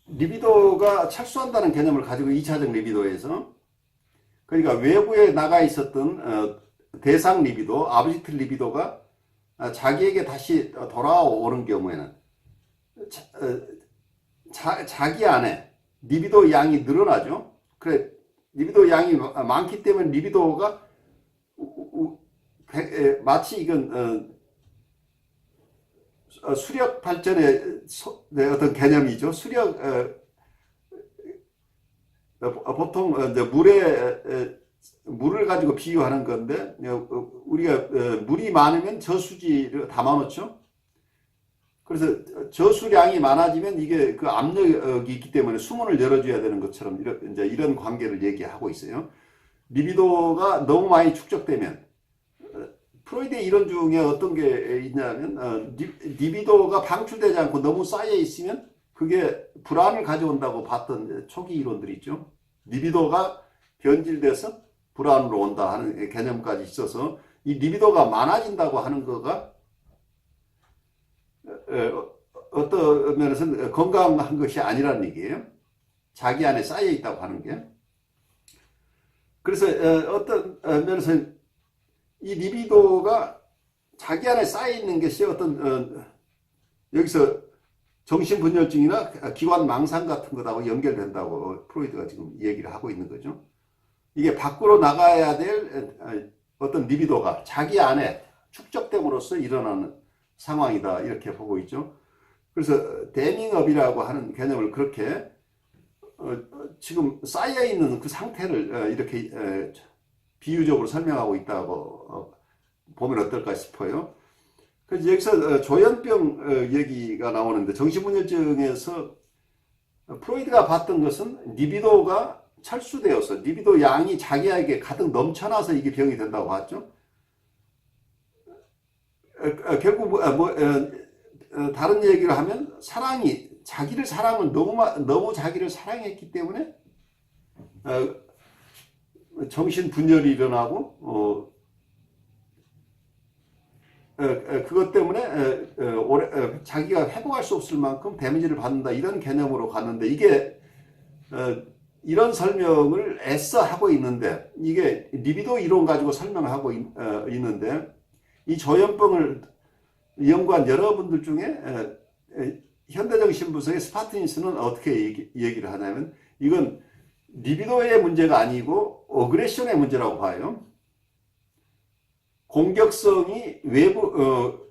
리비도가 철수한다는 개념을 가지고 2차적 리비도에서, 그러니까 외부에 나가 있었던 대상 리비도, 아브젝트 리비도가 자기에게 다시 돌아오는 경우에는 자기 안에 리비도 양이 늘어나죠. 그래, 리비도 양이 많기 때문에 리비도가 마치 이건 수력 발전의 어떤 개념이죠. 수력, 보통 이제 물을 가지고 비유하는 건데, 우리가 물이 많으면 저수지를 담아놓죠. 그래서 저수량이 많아지면 이게 그 압력이 있기 때문에 수문을 열어줘야 되는 것처럼 이런 관계를 얘기하고 있어요. 리비도가 너무 많이 축적되면, 프로이드의 이론 중에 어떤 게 있냐면, 리비도가 방출되지 않고 너무 쌓여 있으면 그게 불안을 가져온다고 봤던 초기 이론들이 있죠. 리비도가 변질돼서 불안으로 온다 하는 개념까지 있어서, 이 리비도가 많아진다고 하는 거가 어떤 면에서는 건강한 것이 아니라는 얘기예요. 자기 안에 쌓여 있다고 하는 게. 그래서 어떤 면에서 이 리비도가 자기 안에 쌓여 있는 것이 어떤 여기서 정신분열증이나 기관망상 같은 것하고 연결된다고 프로이드가 지금 얘기를 하고 있는 거죠. 이게 밖으로 나가야 될 어떤 리비도가 자기 안에 축적됨으로써 일어나는 상황이다, 이렇게 보고 있죠. 그래서 데밍업이라고 하는 개념을 그렇게 지금 쌓여있는 그 상태를 이렇게 비유적으로 설명하고 있다고 보면 어떨까 싶어요. 그래서 여기서 조현병 얘기가 나오는데, 정신분열증에서 프로이드가 봤던 것은 리비도가 철수되어서 리비도 양이 자기에게 가득 넘쳐나서 이게 병이 된다고 봤죠. 결국 다른 얘기를 하면 사랑을 너무 자기를 사랑했기 때문에 정신분열이 일어나고 그것 때문에 자기가 회복할 수 없을 만큼 데미지를 받는다, 이런 개념으로 갔는데, 이게 이런 설명을 애써 하고 있는데, 이게 리비도 이론 가지고 설명하고 있는데, 이 조현병을 연구한 여러분들 중에 현대정신분석의 스파트니스는 어떻게 얘기를 하냐면, 이건 리비도의 문제가 아니고 어그레션의 문제라고 봐요. 공격성이 외부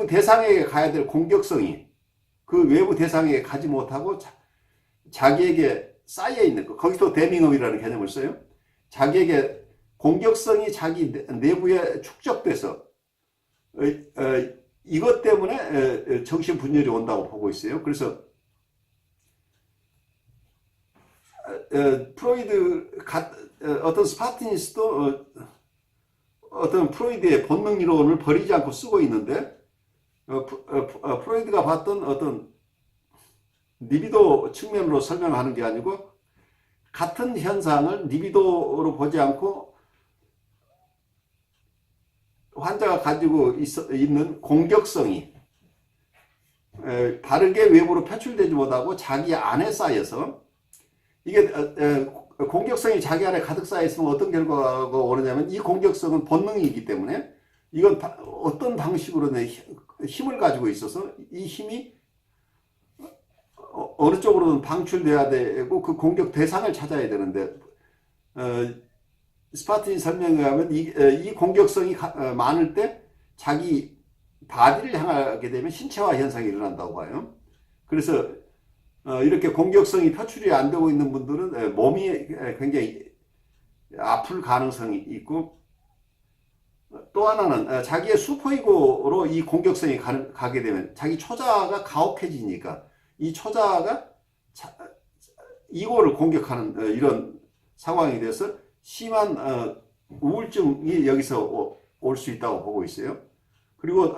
대상에게 가야 될 공격성이 그 외부 대상에게 가지 못하고 자기에게 쌓여 있는 거, 거기서 데밍업이라는 개념을 써요. 자기에게 공격성이 자기 내부에 축적돼서 이것 때문에 정신분열이 온다고 보고 있어요. 그래서 프로이드 어떤 스파티니스도 어떤 프로이드의 본능 이론을 버리지 않고 쓰고 있는데, 프로이드가 봤던 어떤 리비도 측면으로 설명하는 게 아니고, 같은 현상을 리비도로 보지 않고 환자가 가지고 있는 공격성이 바르게 외부로 표출되지 못하고 자기 안에 쌓여서, 이게 공격성이 자기 안에 가득 쌓여 있으면 어떤 결과가 오느냐면, 이 공격성은 본능이기 때문에 이건 어떤 방식으로든 힘을 가지고 있어서 이 힘이 어느 쪽으로든 방출돼야 되고 그 공격 대상을 찾아야 되는데, 스파틴 설명에 하면 이 공격성이 많을 때 자기 바디를 향하게 되면 신체화 현상이 일어난다고 봐요. 그래서 이렇게 공격성이 표출이 안 되고 있는 분들은 몸이 굉장히 아플 가능성이 있고, 또 하나는 자기의 슈퍼이고로 이 공격성이 가게 되면 자기 초자가 가혹해지니까 이 초자가 이고를 공격하는 이런 상황이 돼서 심한 우울증이 여기서 올 수 있다고 보고 있어요. 그리고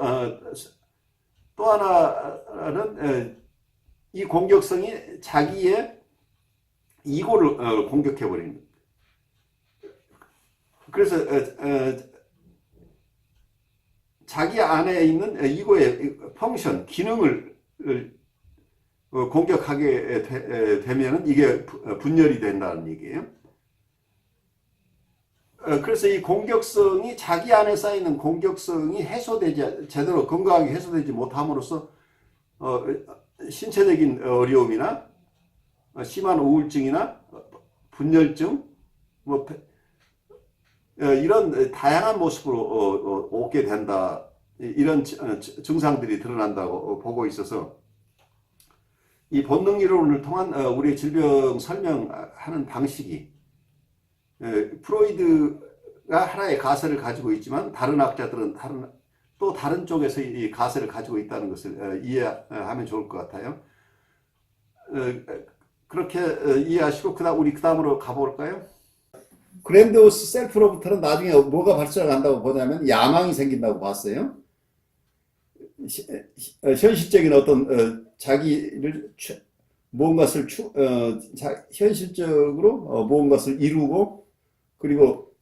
또 하나는 이 공격성이 자기의 이고를 공격해버리는 거예요. 그래서 자기 안에 있는 이고의 펑션, 기능을 공격하게 되면은 이게 분열이 된다는 얘기예요. 그래서 이 공격성이 자기 안에 쌓이는 공격성이 제대로 건강하게 해소되지 못함으로써 신체적인 어려움이나 심한 우울증이나 분열증 뭐 이런 다양한 모습으로 오게 된다. 이런 증상들이 드러난다고 보고 있어서 이 본능 이론을 통한 우리의 질병 설명하는 방식이 프로이드가 하나의 가설을 가지고 있지만 다른 학자들은 또 다른 쪽에서 이 가설을 가지고 있다는 것을 이해하면 좋을 것 같아요. 그렇게 이해하시고 우리 그 다음으로 가볼까요? 그랜디오스 셀프로부터는 나중에 뭐가 발전한다고 보냐면 야망이 생긴다고 봤어요. 현실적인 어떤 자기를 무언가를 현실적으로 무언가를 이루고 그리고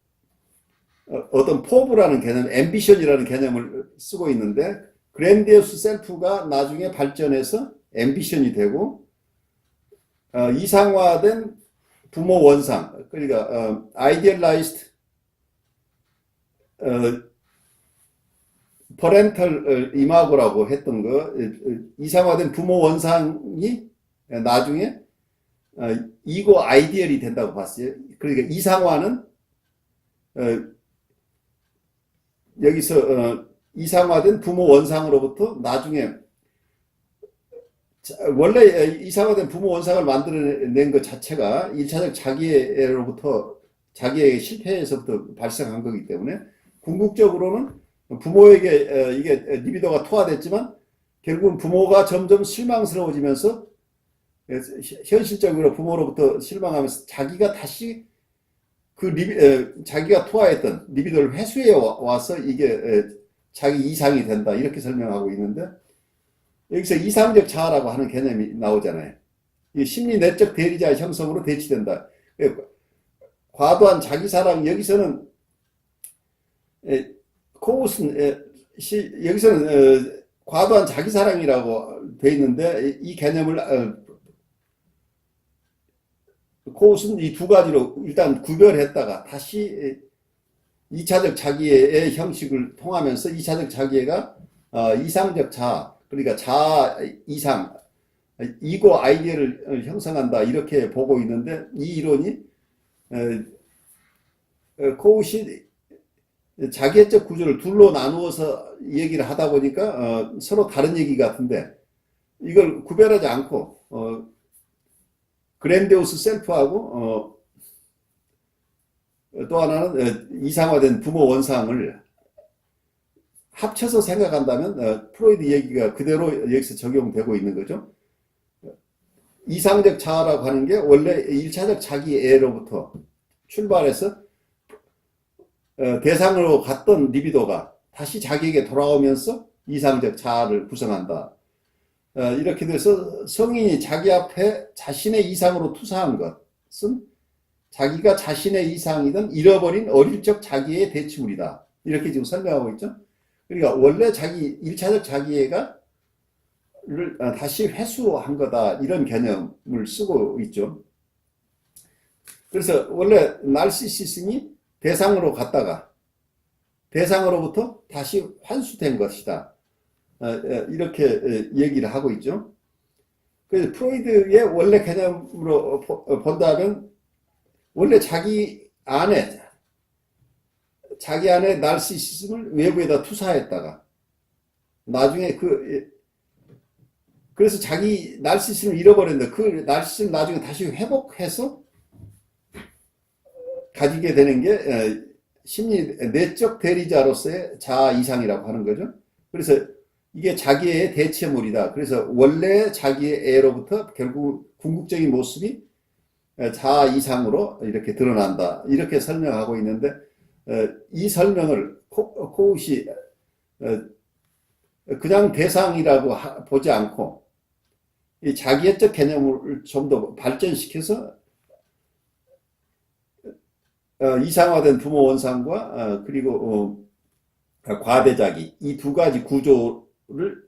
어떤 포부라는 개념, 앰비션이라는 개념을 쓰고 있는데 그랜디오스 셀프가 나중에 발전해서 앰비션이 되고 이상화된 부모 원상, 그러니까 idealized parental imago라고 했던 거, 이상화된 부모 원상이 나중에 이고 아이디얼이 된다고 봤어요. 그러니까 이상화는 여기서 이상화된 부모 원상으로부터 나중에 원래 이상화된 부모 원상을 만들어낸 것 자체가 1차적 자기애로부터 자기의 실패에서부터 발생한 거기 때문에 궁극적으로는 부모에게 이게 리비도가 투하됐지만 결국은 부모가 점점 실망스러워지면서 현실적으로 부모로부터 실망하면서 자기가 다시 자기가 투하했던 리비도를 회수해 와서 이게 자기 이상이 된다 이렇게 설명하고 있는데 여기서 이상적 자아라고 하는 개념이 나오잖아요. 이 심리 내적 대리자 형성으로 대치된다. 과도한 자기사랑 여기서는 코웃은 여기서는 과도한 자기사랑이라고 돼 있는데 이 개념을 코웃은 이 두 가지로 일단 구별했다가 다시 2차적 자기애의 형식을 통하면서 2차적 자기애가 이상적 자아 그러니까 자아 이상 이고 아이디어를 형성한다 이렇게 보고 있는데 이 이론이 코웃이 자기애적 구조를 둘로 나누어서 얘기를 하다 보니까 서로 다른 얘기 같은데 이걸 구별하지 않고 그랜디오스 셀프하고 또 하나는 이상화된 부모 원상을 합쳐서 생각한다면 프로이드 얘기가 그대로 여기서 적용되고 있는 거죠. 이상적 자아라고 하는 게 원래 1차적 자기애로부터 출발해서 대상으로 갔던 리비도가 다시 자기에게 돌아오면서 이상적 자아를 구성한다. 이렇게 돼서 성인이 자기 앞에 자신의 이상으로 투사한 것은 자기가 자신의 이상이든 잃어버린 어릴 적 자기의 대치물이다. 이렇게 지금 설명하고 있죠. 그러니까 원래 1차적 자기애가 다시 회수한 거다. 이런 개념을 쓰고 있죠. 그래서 원래 나르시시즘이 대상으로 갔다가 대상으로부터 다시 환수된 것이다. 이렇게 얘기를 하고 있죠. 그래서 프로이드의 원래 개념으로 본다면 원래 자기 안에 나르시시즘을 외부에다 투사했다가 나중에 그래서 자기 나르시시즘을 잃어버렸는데 그 나르시시즘을 나중에 다시 회복해서 가지게 되는 게 심리 내적 대리자로서의 자아 이상이라고 하는 거죠. 그래서 이게 자기의 대체물이다. 그래서 원래 자기의 애로부터 결국 궁극적인 모습이 자아 이상으로 이렇게 드러난다. 이렇게 설명하고 있는데 이 설명을 코웃이 그냥 대상이라고 보지 않고 이 자기애적 개념을 좀 더 발전시켜서 이상화된 부모 원상과 그리고 과대자기 이 두 가지 구조를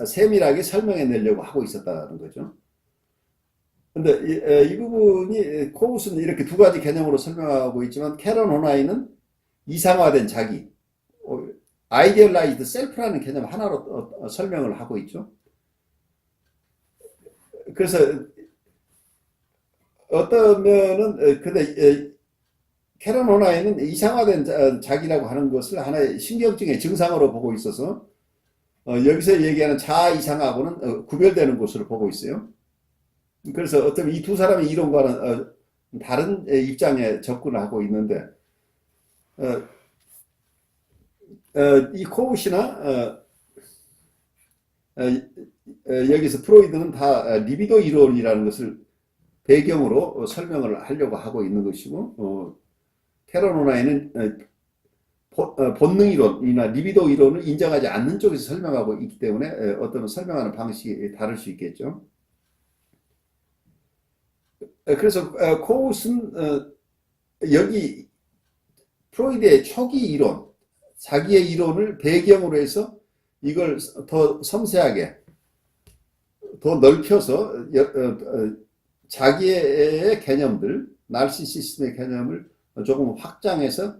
세밀하게 설명해 내려고 하고 있었다는 거죠. 근데 이 부분이 코웃은 이렇게 두 가지 개념으로 설명하고 있지만 캐런 호나이는 이상화된 자기, 아이디얼라이즈드 셀프라는 개념 하나로 설명을 하고 있죠. 그래서 어떤 면은 근데 캐런 호나이는 이상화된 자기라고 하는 것을 하나의 신경증의 증상으로 보고 있어서 여기서 얘기하는 자아 이상하고는 구별되는 것으로 보고 있어요. 그래서 어떤 이 두 사람의 이론과는 다른 입장에 접근을 하고 있는데 이 코웃이나 여기서 프로이드는 다 리비도 이론이라는 것을 배경으로 설명을 하려고 하고 있는 것이고 캐런 호나이는 본능 이론이나 리비도 이론을 인정하지 않는 쪽에서 설명하고 있기 때문에 어떤 설명하는 방식이 다를 수 있겠죠. 그래서 코웃은 여기 프로이드의 초기 이론, 자기의 이론을 배경으로 해서 이걸 더 섬세하게, 더 넓혀서 자기의 개념들, 나르시시즘의 개념을 조금 확장해서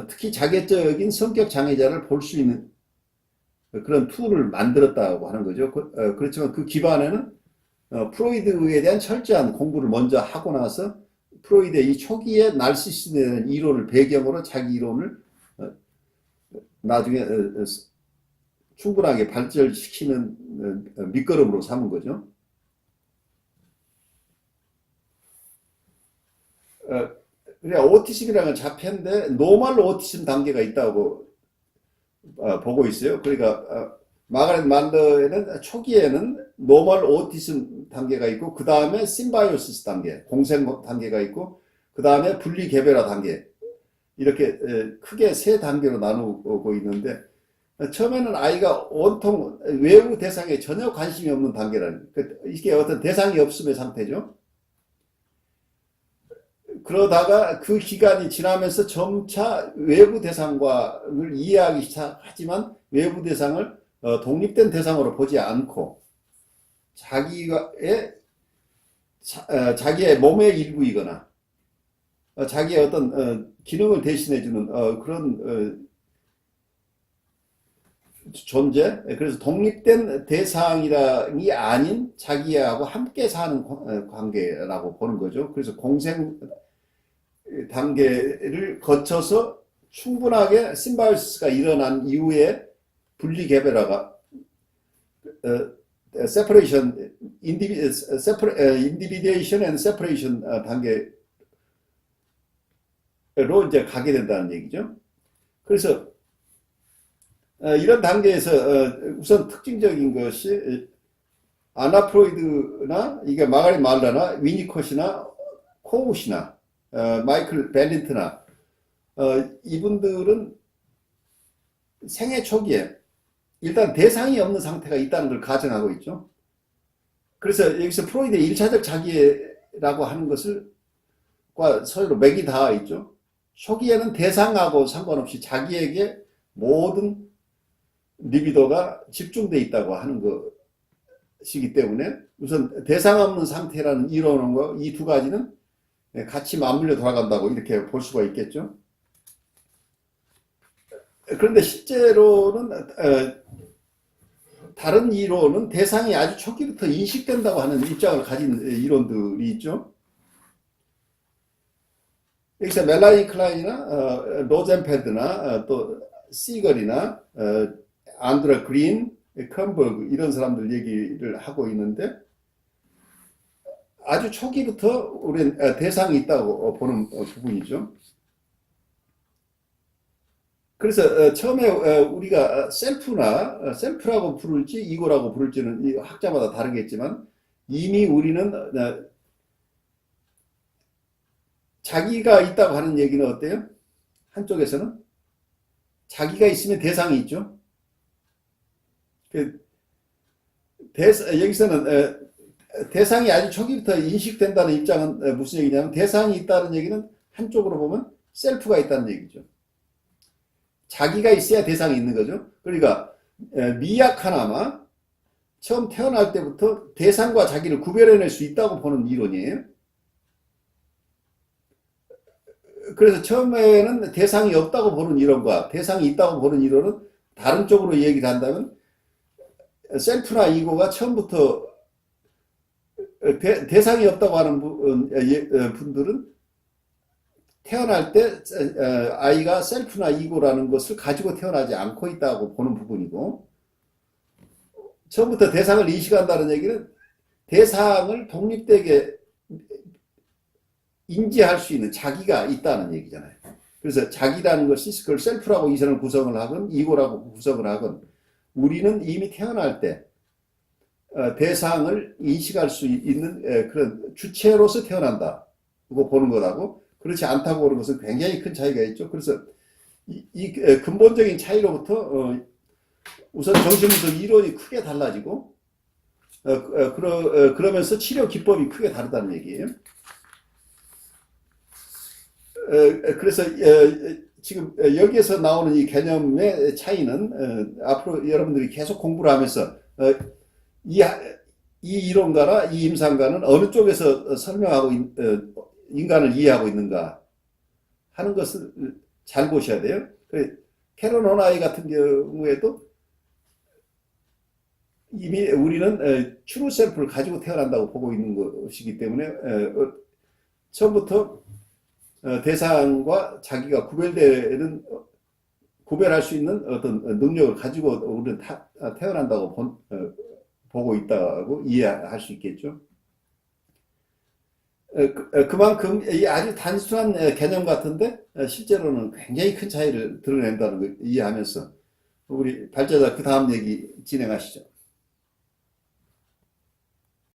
특히 자객적인 성격 장애자를 볼 수 있는 그런 툴을 만들었다고 하는 거죠. 그렇지만 그 기반에는 프로이드에 대한 철저한 공부를 먼저 하고 나서 프로이드의 이 초기의 나르시시즘에 대한 이론을 배경으로 자기 이론을 나중에 충분하게 발전시키는 밑거름으로 삼은 거죠. 그러니까 오티즘이라는 자폐인데 노멀 오티즘 단계가 있다고 보고 있어요. 그러니까 마가렛 만더에는 초기에는 노멀 오티즘 단계가 있고 그 다음에 심바이오시스 단계, 공생 단계가 있고 그 다음에 분리 개별화 단계 이렇게 크게 세 단계로 나누고 있는데 처음에는 아이가 온통 외부 대상에 전혀 관심이 없는 단계라는 이게 어떤 대상이 없음의 상태죠. 그러다가 그 기간이 지나면서 점차 외부 대상과를 이해하기 시작하지만 외부 대상을 독립된 대상으로 보지 않고 자기의 몸의 일부이거나 자기의 어떤 기능을 대신해주는 그런 존재, 그래서 독립된 대상이 아닌 자기하고 함께 사는 관계라고 보는 거죠. 그래서 공생 단계를 거쳐서 충분하게 심바이오시스가 일어난 이후에 분리 개별화가 separation, individuation and separation 단계로 이제 가게 된다는 얘기죠. 그래서 이런 단계에서 우선 특징적인 것이 아나 프로이드나 이게 마가렛 말러나 위니콧이나 코웃이나 마이클 벨린트나 이분들은 생애 초기에 일단 대상이 없는 상태가 있다는 걸 가정하고 있죠. 그래서 여기서 프로이드의 1차적 자기라고 하는 것을 서로 맥이 닿아 있죠. 초기에는 대상하고 상관없이 자기에게 모든 리비도가 집중되어 있다고 하는 것이기 때문에 우선 대상 없는 상태라는 이론과 이 두 가지는 같이 맞물려 돌아간다고 이렇게 볼 수가 있겠죠. 그런데 실제로는 다른 이론은 대상이 아주 초기부터 인식된다고 하는 입장을 가진 이론들이 있죠. 여기서 멜라니 클라인이나 로젠펠드나 또 시걸이나 안드라 그린, 컴버그 이런 사람들 얘기를 하고 있는데 아주 초기부터 우리는 대상이 있다고 보는 부분이죠. 그래서 처음에 우리가 셀프라고 부를지 이거라고 부를지는 학자마다 다르겠지만 이미 우리는 자기가 있다고 하는 얘기는 어때요? 한쪽에서는 자기가 있으면 대상이 있죠. 여기서는 대상이 아주 초기부터 인식된다는 입장은 무슨 얘기냐면 대상이 있다는 얘기는 한쪽으로 보면 셀프가 있다는 얘기죠. 자기가 있어야 대상이 있는 거죠. 그러니까 미약하나마 처음 태어날 때부터 대상과 자기를 구별해낼 수 있다고 보는 이론이에요. 그래서 처음에는 대상이 없다고 보는 이론과 대상이 있다고 보는 이론은 다른 쪽으로 얘기를 한다면, 셀프나 이고가 처음부터 대상이 없다고 하는 분들은 태어날 때 아이가 셀프나 이고라는 것을 가지고 태어나지 않고 있다고 보는 부분이고, 처음부터 대상을 인식한다는 얘기는 대상을 독립되게 인지할 수 있는 자기가 있다는 얘기잖아요. 그래서 자기라는 것이 그걸 셀프라고 이선을 구성을 하건 이고라고 구성을 하건, 우리는 이미 태어날 때 대상을 인식할 수 있는 그런 주체로서 태어난다고 보는 것하고 그렇지 않다고 보는 것은 굉장히 큰 차이가 있죠. 그래서 이 근본적인 차이로부터 우선 정신분석 이론이 크게 달라지고, 그러면서 치료 기법이 크게 다르다는 얘기예요. 그래서 지금 여기에서 나오는 이 개념의 차이는 앞으로 여러분들이 계속 공부를 하면서 이 이론가나 이 임상가는 어느 쪽에서 설명하고 인간을 이해하고 있는가 하는 것을 잘 보셔야 돼요. 캐런 호나이 같은 경우에도 이미 우리는 트루 셀프를 가지고 태어난다고 보고 있는 것이기 때문에 처음부터 대상과 자기가 구별할 수 있는 어떤 능력을 가지고 우리는 태어난다고 보고 있다고 이해할 수 있겠죠. 그만큼 아주 단순한 개념 같은데 실제로는 굉장히 큰 차이를 드러낸다는 걸 이해하면서 우리 발제자 그 다음 얘기 진행하시죠.